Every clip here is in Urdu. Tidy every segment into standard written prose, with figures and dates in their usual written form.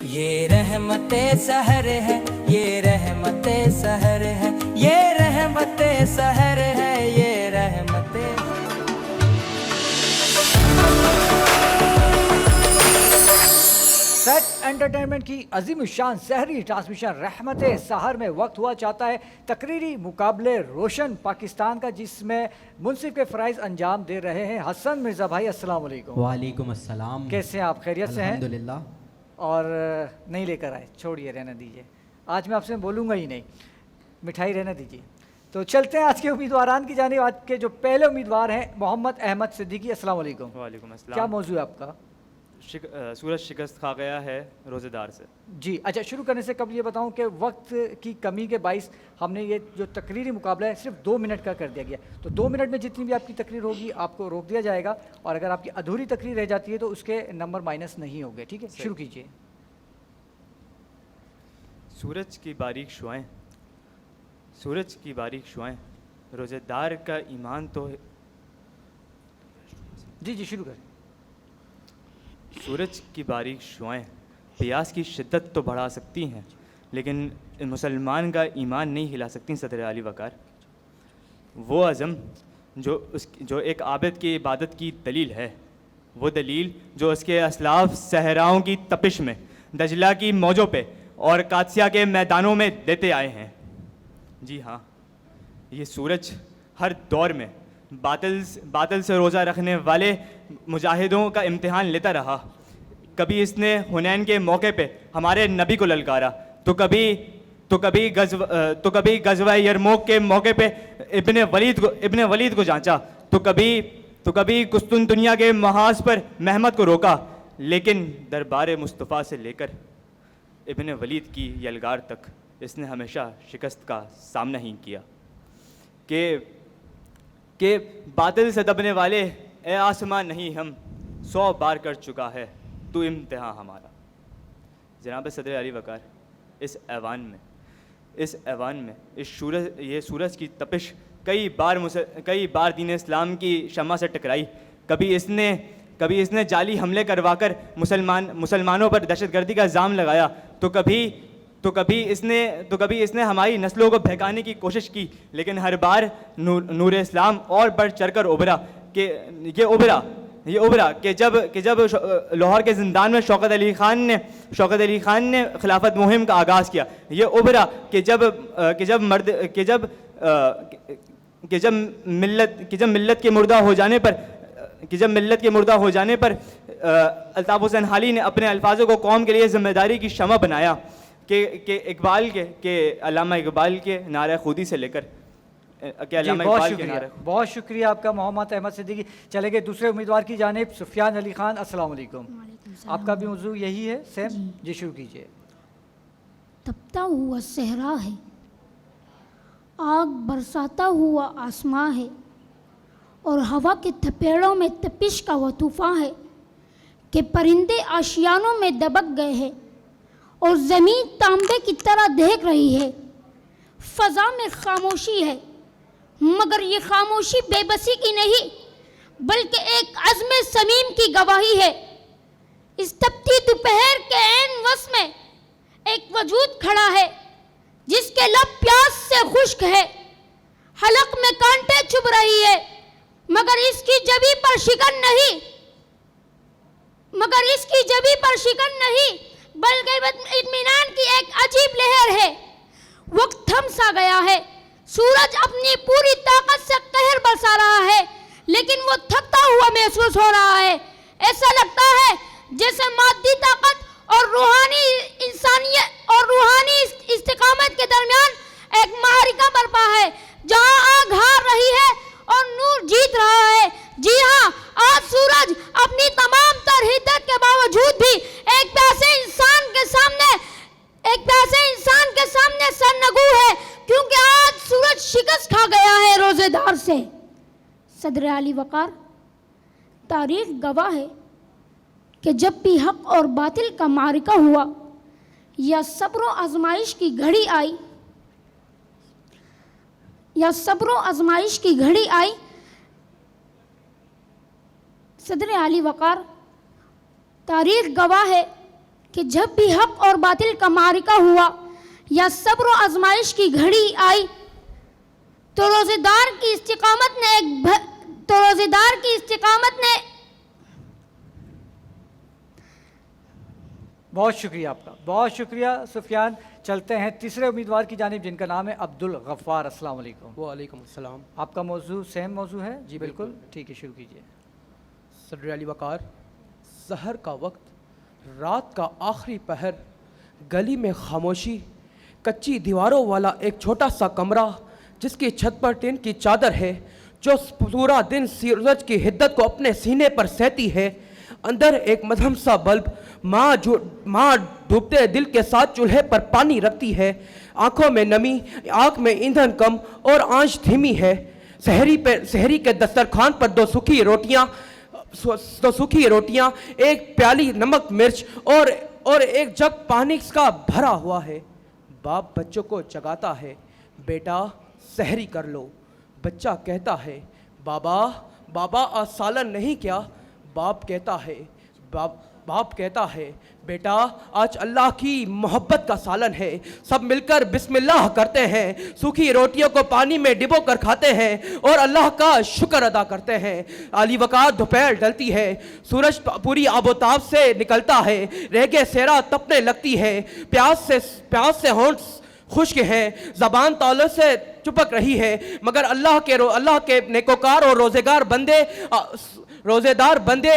یہ رحمت سحر ہے، یہ رحمت سحر ہے، یہ رحمت سحر ہے، یہ رحمت سیٹ انٹرٹینمنٹ کی عظیم الشان سحری ٹرانسمیشن رحمت سحر میں وقت ہوا چاہتا ہے تقریری مقابلے روشن پاکستان کا، جس میں منصف کے فرائض انجام دے رہے ہیں حسن مرزا بھائی۔ السلام علیکم۔ وعلیکم السلام۔ کیسے ہیں آپ؟ خیریت سے ہیں؟ الحمدللہ۔ اور نہیں لے کر آئے، چھوڑیے، رہنے دیجیے، آج میں آپ سے بولوں گا ہی نہیں، مٹھائی رہنے دیجیے۔ تو چلتے ہیں آج کے امیدواران کی جانب۔ آج کے جو پہلے امیدوار ہیں محمد احمد صدیقی۔ السلام علیکم۔ وعلیکم السلام۔ کیا موضوع ہے آپ کا؟ سورج شکست کھا گیا ہے روزے دار سے۔ جی اچھا، شروع کرنے سے قبل یہ بتاؤں کہ وقت کی کمی کے باعث ہم نے یہ جو تقریری مقابلہ ہے صرف 2 منٹ کا کر دیا گیا، تو 2 منٹ میں جتنی بھی آپ کی تقریر ہوگی آپ کو روک دیا جائے گا، اور اگر آپ کی ادھوری تقریر رہ جاتی ہے تو اس کے نمبر مائنس نہیں ہوگے، ٹھیک ہے؟ شروع کیجیے۔ سورج کی باریک شعائیں، سورج کی باریک شعائیں، روزے دار کا ایمان تو جی شروع کریں۔ سورج کی باریک شعائیں پیاس کی شدت تو بڑھا سکتی ہیں، لیکن مسلمان کا ایمان نہیں ہلا سکتی صدر علی وقار۔ وہ عزم جو ایک عابد کی عبادت کی دلیل ہے، وہ دلیل جو اس کے اسلاف صحراؤں کی تپش میں، دجلہ کی موجوں پہ اور قادسیہ کے میدانوں میں دیتے آئے ہیں۔ جی ہاں، یہ سورج ہر دور میں باطل سے روزہ رکھنے والے مجاہدوں کا امتحان لیتا رہا۔ کبھی اس نے حنین کے موقع پہ ہمارے نبی کو للکارا، تو کبھی غزوہ یرموک کے موقع پہ ابن ولید کو جانچا، تو کبھی قسطنطنیہ کے محاذ پر محمد کو روکا، لیکن دربار مصطفیٰ سے لے کر ابن ولید کی یلغار تک اس نے ہمیشہ شکست کا سامنا ہی کیا کہ باطل سے دبنے والے اے آسمان نہیں، ہم 100 بار کر چکا ہے تو امتحان ہمارا۔ جناب صدر علی وقار، اس ایوان میں یہ سورج کی تپش کئی بار دین اسلام کی شمع سے ٹکرائی۔ کبھی اس نے جعلی حملے کروا کر مسلمانوں پر دہشت گردی کا الزام لگایا، تو کبھی اس نے ہماری نسلوں کو بہکانے کی کوشش کی، لیکن ہر بار نور اسلام اور بڑھ چڑھ کر ابھرا کہ جب لاہور کے زندان میں شوکت علی خان نے خلافت مہم کا آغاز کیا، یہ ابھرا کہ جب ملت کے مردہ ہو جانے پر الطاف حسین حالی نے اپنے الفاظوں کو قوم کے لیے ذمہ داری کی شمع بنایا کہ علامہ اقبال کے نعرہ خودی سے لے کر بہت شکریہ آپ کا محمد احمد صدیقی۔ چلے گئے دوسرے امیدوار کی جانب سفیان علی خان۔ السلام علیکم۔ آپ کا بھی موضوع یہی ہے سیم؟ جی شروع کیجیے۔ تپتا ہوا صحرا ہے، آگ برساتا ہوا آسماں ہے، اور ہوا کے تھپیڑوں میں تپش کا وہ طوفان ہے کہ پرندے آشیانوں میں دبک گئے ہیں اور زمین تانبے کی طرح دہک رہی ہے۔ فضا میں خاموشی ہے، مگر یہ خاموشی بے بسی کی نہیں بلکہ ایک عزم صمیم کی گواہی ہے۔ اس تپتی دوپہر کے عین وس میں ایک وجود کھڑا ہے جس کے لب پیاس سے خشک ہے، حلق میں کانٹے چبھ رہی ہے مگر اس کی جبیں پر شکن نہیں بلکہ اطمینان کی ایک عجیب لہر ہے۔ وقت تھم سا گیا ہے، سورج اپنی پوری طاقت سے قہر برسا رہا ہے، لیکن وہ تھکتا ہوا محسوس ہو رہا ہے۔ ایسا لگتا ہے جیسے مادی طاقت اور روحانی استقامت کے درمیان ایک معرکہ برپا ہے، جہاں آگ ہار رہی ہے اور نور جیت رہا ہے۔ جی ہاں، آج سورج اپنی تمام تر حدت کے باوجود بھی ایک پیاسے انسان کے سامنے سرنگو ہے، کیونکہ آج سورج شکست کھا گیا ہے روزے دار سے۔ صدر علی وقار، تاریخ گواہ ہے کہ جب بھی حق اور باطل کا معرکہ ہوا یا صبر و آزمائش کی گھڑی آئی، صدر علی وقار، تاریخ گواہ ہے کہ جب بھی حق اور باطل کا معرکہ ہوا یا صبر و آزمائش کی گھڑی آئی تو روزے دار کی استقامت نے بہت شکریہ آپ کا، بہت شکریہ سفیان۔ چلتے ہیں تیسرے امیدوار کی جانب جن کا نام ہے عبدالغفار۔ السلام علیکم۔ وعلیکم السلام۔ آپ کا موضوع سیم موضوع ہے؟ جی بالکل، ٹھیک ہے، شروع کیجیے۔ صدر علی وقار، سحر کا وقت، رات کا آخری پہر، گلی میں خاموشی، کچی دیواروں والا ایک چھوٹا سا کمرہ جس کی چھت پر ٹین کی چادر ہے، جو پورا دن سورج کی حدت کو اپنے سینے پر سہتی ہے، اندر ایک مدھم سا بلب، ماں ڈوبتے دل کے ساتھ چولہے پر پانی رکھتی ہے، آنکھوں میں نمی، آنکھ میں ایندھن کم اور آنچ دھیمی ہے۔ سحری کے دسترخوان پر دو سوکھی روٹیاں، ایک پیالی نمک مرچ اور ایک جگ پانی کا بھرا ہوا ہے۔ باپ بچوں کو جگاتا ہے، بیٹا سحری کر لو۔ بچہ کہتا ہے، بابا آج سالن نہیں کیا؟ باپ کہتا ہے بیٹا آج اللہ کی محبت کا سالن ہے۔ سب مل کر بسم اللہ کرتے ہیں، سوکھی روٹیوں کو پانی میں ڈبو کر کھاتے ہیں اور اللہ کا شکر ادا کرتے ہیں۔ علی وقار، دوپہر ڈلتی ہے، سورج پوری آب و تاب سے نکلتا ہے، ریگے سیرا تپنے لگتی ہے، پیاس سے ہونٹ خشک ہے، زبان تالوں سے چپک رہی ہے، مگر اللہ کے نیکوکار اور روزے دار بندے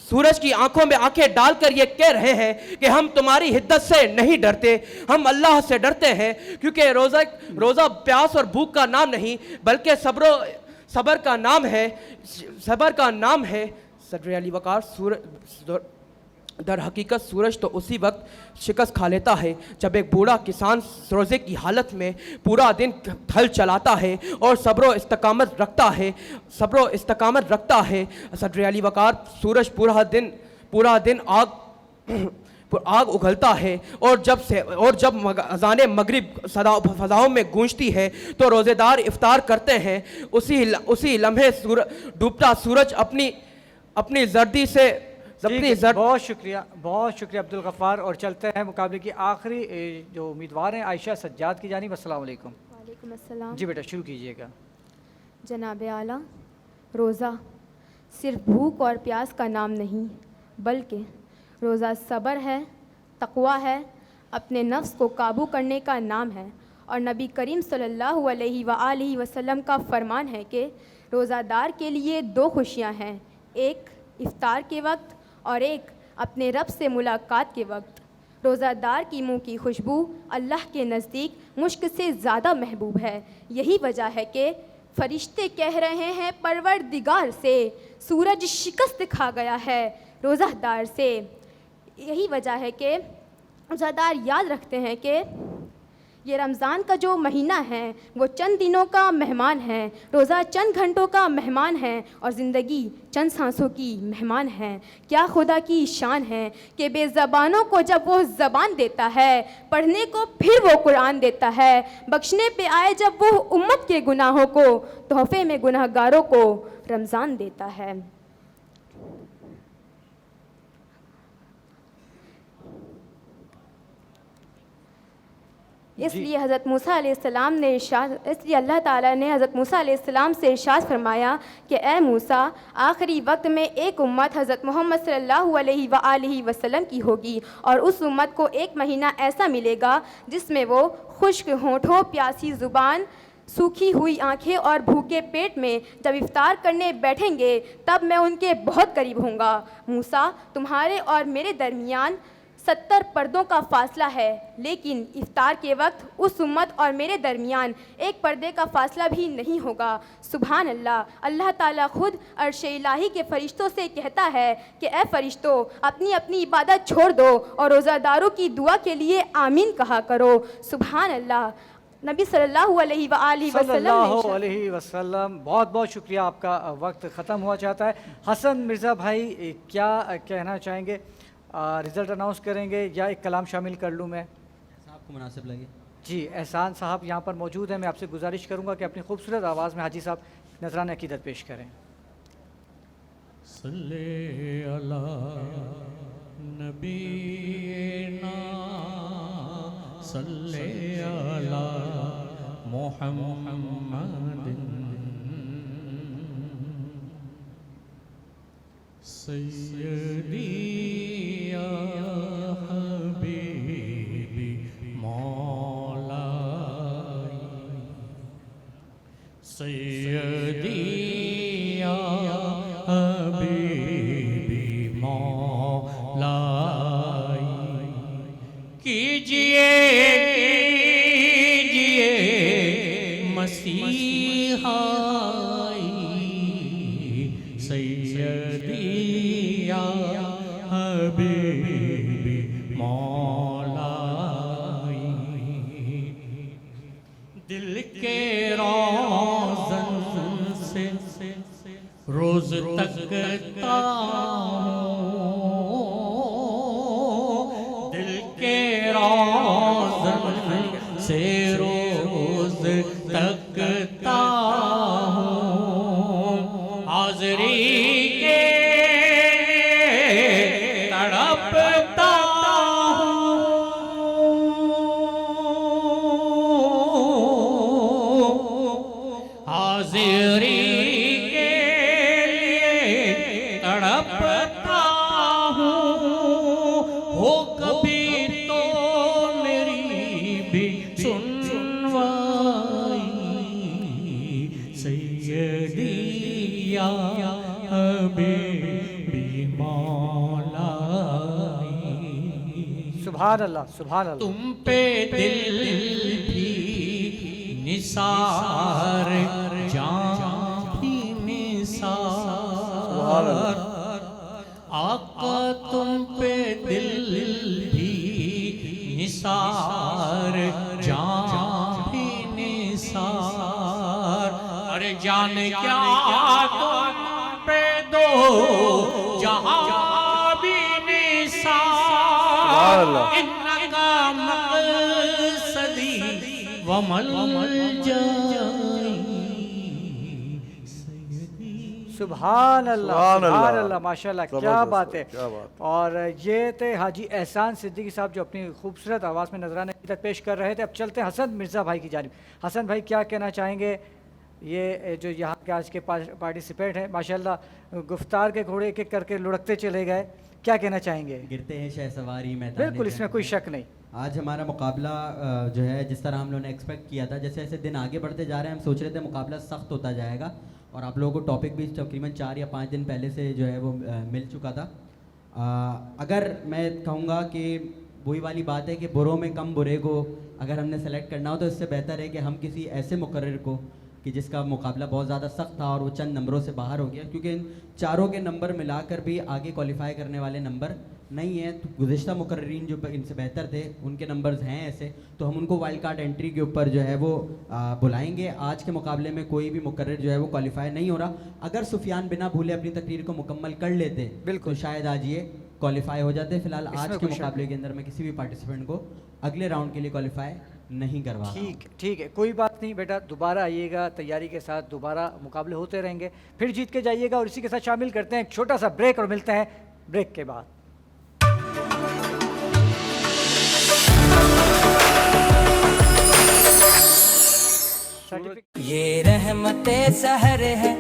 سورج کی آنکھوں میں آنکھیں ڈال کر یہ کہہ رہے ہیں کہ ہم تمہاری حدت سے نہیں ڈرتے، ہم اللہ سے ڈرتے ہیں، کیونکہ روزہ پیاس اور بھوک کا نام نہیں بلکہ صبر کا نام ہے۔ صدر علی وقار، در حقیقت سورج تو اسی وقت شکست کھا لیتا ہے جب ایک بوڑھا کسان روزے کی حالت میں پورا دن ہل چلاتا ہے اور صبر و استقامت رکھتا ہے۔ صدر علی وقار، سورج پورا دن آگ اگلتا ہے اور جب اذان مغرب فضاؤں میں گونجتی ہے تو روزے دار افطار کرتے ہیں۔ اسی لمحے ڈوبتا سورج اپنی زردی سے بہت شکریہ عبدالغفار۔ اور چلتے ہیں مقابلے کی آخری جو امیدوار ہیں عائشہ سجاد کی جانب۔ السلام علیکم۔ وعلیکم السلام۔ جی بیٹا شروع کیجیے گا۔ جناب اعلیٰ، روزہ صرف بھوک اور پیاس کا نام نہیں بلکہ روزہ صبر ہے، تقویٰ ہے، اپنے نفس کو قابو کرنے کا نام ہے، اور نبی کریم صلی اللہ علیہ وآلہ وسلم کا فرمان ہے کہ روزہ دار کے لیے دو خوشیاں ہیں، ایک افطار کے وقت اور ایک اپنے رب سے ملاقات کے وقت۔ روزہ دار کی منہ کی خوشبو اللہ کے نزدیک مشک سے زیادہ محبوب ہے۔ یہی وجہ ہے کہ فرشتے کہہ رہے ہیں پروردگار سے سورج شکست کھا گیا ہے روزہ دار سے۔ یہی وجہ ہے کہ روزہ دار یاد رکھتے ہیں کہ یہ رمضان کا جو مہینہ ہے وہ چند دنوں کا مہمان ہے، روزہ چند گھنٹوں کا مہمان ہے، اور زندگی چند سانسوں کی مہمان ہے۔ کیا خدا کی شان ہے کہ بے زبانوں کو جب وہ زبان دیتا ہے، پڑھنے کو پھر وہ قرآن دیتا ہے، بخشنے پہ آئے جب وہ امت کے گناہوں کو، تحفے میں گناہ گاروں کو رمضان دیتا ہے۔ اس لیے حضرت موسیٰ علیہ السلام نے اللہ تعالیٰ نے حضرت موسیٰ علیہ السلام سے ارشاد فرمایا کہ اے موسیٰ، آخری وقت میں ایک امت حضرت محمد صلی اللہ علیہ وآلہ وسلم کی ہوگی، اور اس امت کو ایک مہینہ ایسا ملے گا جس میں وہ خشک ہونٹوں، پیاسی زبان، سوکھی ہوئی آنکھیں اور بھوکے پیٹ میں جب افطار کرنے بیٹھیں گے تب میں ان کے بہت قریب ہوں گا۔ موسیٰ، تمہارے اور میرے درمیان 70 پردوں کا فاصلہ ہے، لیکن افطار کے وقت اس امت اور میرے درمیان ایک پردے کا فاصلہ بھی نہیں ہوگا۔ سبحان اللہ۔ اللہ تعالیٰ خود عرش الہی کے فرشتوں سے کہتا ہے کہ اے فرشتوں، اپنی اپنی عبادت چھوڑ دو اور روزہ داروں کی دعا کے لیے آمین کہا کرو۔ سبحان اللہ۔ نبی صلی اللہ علیہ وسلم بہت بہت شکریہ۔ آپ کا وقت ختم ہوا چاہتا ہے۔ حسن مرزا بھائی، کیا کہنا چاہیں گے؟ رزلٹ اناؤنس کریں گے یا ایک کلام شامل کر لوں میں؟ آپ کو مناسب لگے۔ جی، احسان صاحب یہاں پر موجود ہیں، میں آپ سے گزارش کروں گا کہ اپنی خوبصورت آواز میں حاجی صاحب نذرانہ عقیدت پیش کریں۔ صلی اللہ نبینا صلی علی محمد سیدی یا حبیبی مولائی سیدی یا حبیبی مولائی کیجئے مسیحائی سیدی یا حبیبی مولائی دل کے روزن سے روز تکتا ہوں دل کے روزن سے روز تکتا ہوں حاضری کے تڑپتا ہوں حاضری کے تڑپتا ہوں ہو کبھی تو میری بھی سنوائی سیدی یا حبیبی مولائی سبحان اللہ سبحان اللہ. تم پہ دل بھی نثار جان بھی نثار آقا تم پہ دل بھی نثار جان بھی نثار ارے جان کیا تم پہ دو جہاں بھی نثار انکا مقصدی وملجائی سبحان اللہ سبحان اللہ ماشاء اللہ کیا بات ہے. اور یہ تھے حاجی احسان صدیقی صاحب جو اپنی خوبصورت آواز میں نذرانہ عقیدت پیش کر رہے تھے. اب چلتے ہیں حسن مرزا بھائی کی جانب. حسن بھائی کیا کہنا چاہیں گے؟ یہ جو یہاں کے آج کے پارٹیسپینٹ ہیں ماشاءاللہ گفتار کے گھوڑے ایک ایک کر کے لڑکتے چلے گئے, کیا کہنا چاہیں گے؟ گرتے ہیں شہ سواری میدان. بالکل اس میں کوئی شک نہیں. آج ہمارا مقابلہ جو ہے جس طرح ہم لوگوں نے ایکسپیکٹ کیا تھا, جیسے جیسے دن آگے بڑھتے جا رہے ہیں ہم سوچ رہے تھے مقابلہ سخت ہوتا جائے گا, اور آپ لوگوں کو ٹاپک بھی تقریباً 4 یا 5 دن پہلے سے جو ہے وہ مل چکا تھا. اگر میں کہوں گا کہ وہی والی بات ہے کہ بروں میں کم برے کو اگر ہم نے سلیکٹ کرنا ہو تو اس سے بہتر ہے کہ ہم کسی ایسے مقرر کو کہ جس کا مقابلہ بہت زیادہ سخت تھا اور وہ چند نمبروں سے باہر ہو گیا, کیونکہ ان چاروں کے نمبر ملا کر بھی آگے کوالیفائی کرنے والے نمبر نہیں ہیں. تو گزشتہ مقررین جو ان سے بہتر تھے ان کے نمبرز ہیں ایسے, تو ہم ان کو وائلڈ کارڈ انٹری کے اوپر جو ہے وہ بلائیں گے. آج کے مقابلے میں کوئی بھی مقرر جو ہے وہ کوالیفائی نہیں ہو رہا. اگر سفیان بنا بھولے اپنی تقریر کو مکمل کر لیتے بالکل شاید آج یہ کوالیفائی ہو جاتے. فی الحال آج کے مقابلے کے اندر میں کسی بھی پارٹیسپینٹ کو اگلے راؤنڈ کے لیے کوالیفائی نہیں کروا. ٹھیک ہے کوئی بات نہیں بیٹا, دوبارہ آئیے گا تیاری کے ساتھ, دوبارہ مقابلے ہوتے رہیں گے, پھر جیت کے جائیے گا. اور اسی کے ساتھ شامل کرتے ہیں ایک چھوٹا سا بریک اور ملتے ہیں بریک کے بعد. یہ رحمت سحر ہے,